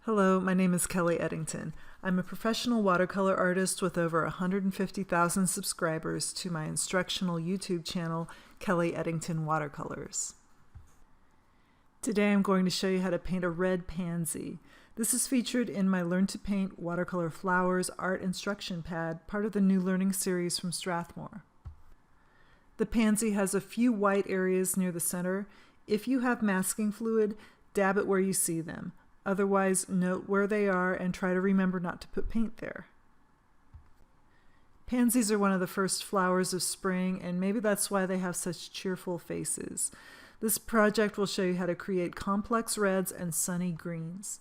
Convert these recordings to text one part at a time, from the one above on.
Hello, my name is Kelly Eddington. I'm a professional watercolor artist with over 150,000 subscribers to my instructional YouTube channel, Kelly Eddington Watercolors. Today I'm going to show you how to paint a red pansy. This is featured in my Learn to Paint Watercolor Flowers art instruction pad, part of the new learning series from Strathmore. The pansy has a few white areas near the center. If you have masking fluid, dab it where you see them. Otherwise, note where they are and try to remember not to put paint there. Pansies are one of the first flowers of spring, and maybe that's why they have such cheerful faces. This project will show you how to create complex reds and sunny greens.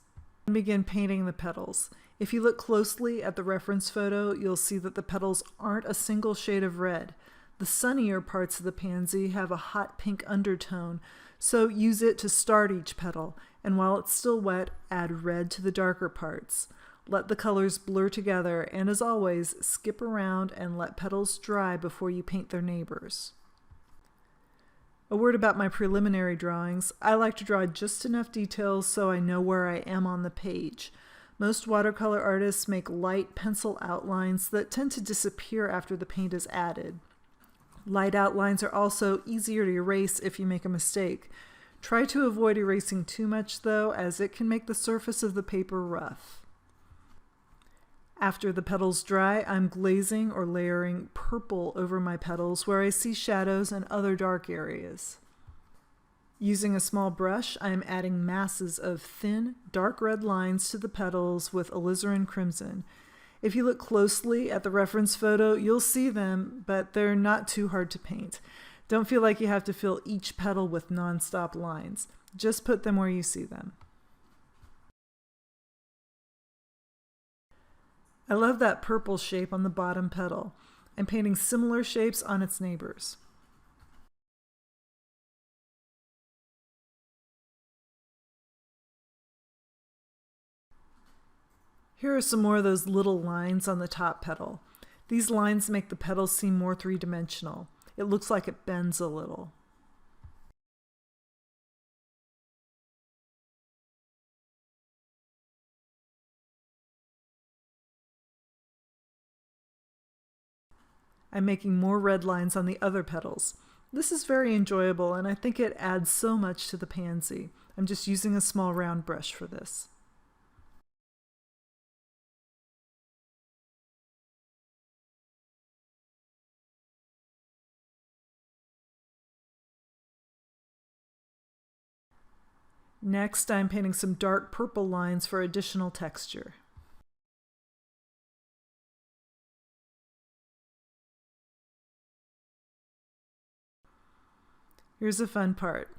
Begin painting the petals. If you look closely at the reference photo, you'll see that the petals aren't a single shade of red. The sunnier parts of the pansy have a hot pink undertone, so use it to start each petal, and while it's still wet, add red to the darker parts. Let the colors blur together, and as always, skip around and let petals dry before you paint their neighbors. A word about my preliminary drawings. I like to draw just enough details so I know where I am on the page. Most watercolor artists make light pencil outlines that tend to disappear after the paint is added. Light outlines are also easier to erase if you make a mistake. Try to avoid erasing too much though, as it can make the surface of the paper rough. After the petals dry, I'm glazing or layering purple over my petals where I see shadows and other dark areas. Using a small brush, I am adding masses of thin, dark red lines to the petals with alizarin crimson. If you look closely at the reference photo, you'll see them, but they're not too hard to paint. Don't feel like you have to fill each petal with non-stop lines. Just put them where you see them. I love that purple shape on the bottom petal. I'm painting similar shapes on its neighbors. Here are some more of those little lines on the top petal. These lines make the petal seem more three-dimensional. It looks like it bends a little. I'm making more red lines on the other petals. This is very enjoyable, and I think it adds so much to the pansy. I'm just using a small round brush for this. Next, I'm painting some dark purple lines for additional texture. Here's the fun part.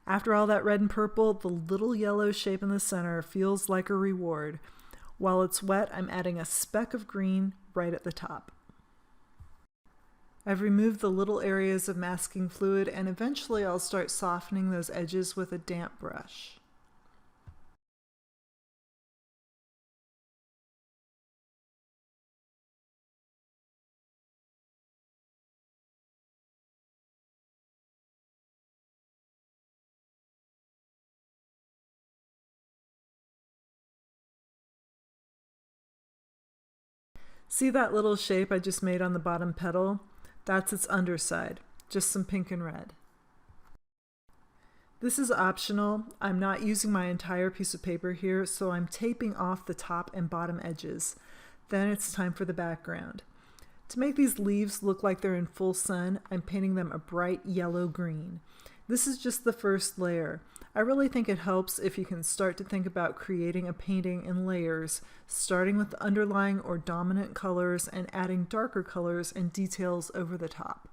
After all that red and purple, the little yellow shape in the center feels like a reward. While it's wet, I'm adding a speck of green right at the top. I've removed the little areas of masking fluid, and eventually I'll start softening those edges with a damp brush. See that little shape I just made on the bottom petal? That's its underside, just some pink and red. This is optional. I'm not using my entire piece of paper here, so I'm taping off the top and bottom edges. Then it's time for the background. To make these leaves look like they're in full sun, I'm painting them a bright yellow-green. This is just the first layer. I really think it helps if you can start to think about creating a painting in layers, starting with the underlying or dominant colors and adding darker colors and details over the top.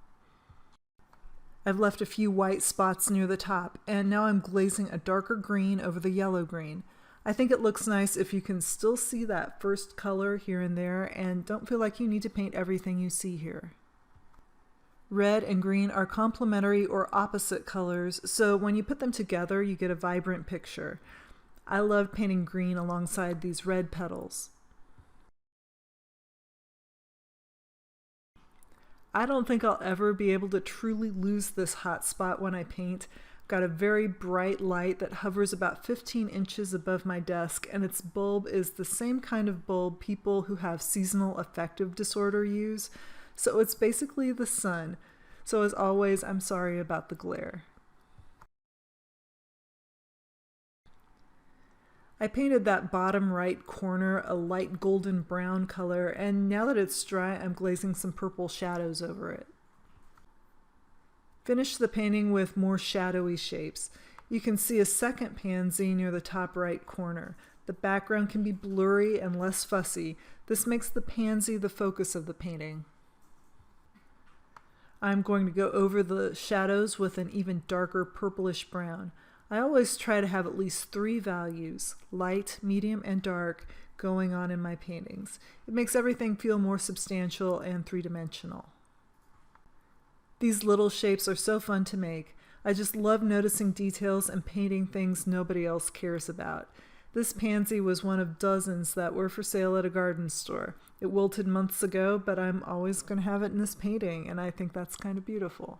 I've left a few white spots near the top, and now I'm glazing a darker green over the yellow-green. I think it looks nice if you can still see that first color here and there, and don't feel like you need to paint everything you see here. Red and green are complementary or opposite colors, so when you put them together, you get a vibrant picture. I love painting green alongside these red petals. I don't think I'll ever be able to truly lose this hot spot when I paint. got a very bright light that hovers about 15 inches above my desk, and its bulb is the same kind of bulb people who have seasonal affective disorder use. So it's basically the sun. So as always, I'm sorry about the glare. I painted that bottom right corner a light golden brown color, and now that it's dry, I'm glazing some purple shadows over it. Finish the painting with more shadowy shapes. You can see a second pansy near the top right corner. The background can be blurry and less fussy. This makes the pansy the focus of the painting. I'm going to go over the shadows with an even darker purplish brown. I always try to have at least 3 values, light, medium, and dark, going on in my paintings. It makes everything feel more substantial and three-dimensional. These little shapes are so fun to make. I just love noticing details and painting things nobody else cares about. This pansy was one of dozens that were for sale at a garden store. It wilted months ago, but I'm always going to have it in this painting, and I think that's kind of beautiful.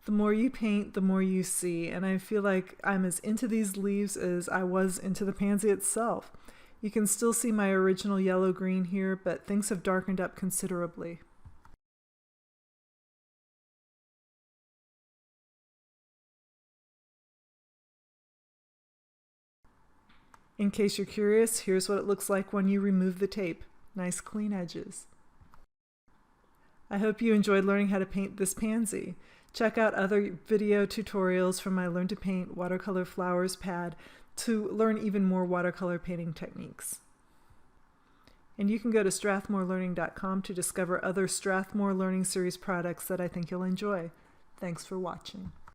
The more you paint, the more you see, and I feel like I'm as into these leaves as I was into the pansy itself. You can still see my original yellow-green here, but things have darkened up considerably. In case you're curious, here's what it looks like when you remove the tape. Nice clean edges. I hope you enjoyed learning how to paint this pansy. Check out other video tutorials from my Learn to Paint Watercolor Flowers pad to learn even more watercolor painting techniques. And you can go to strathmorelearning.com to discover other Strathmore Learning Series products that I think you'll enjoy. Thanks for watching.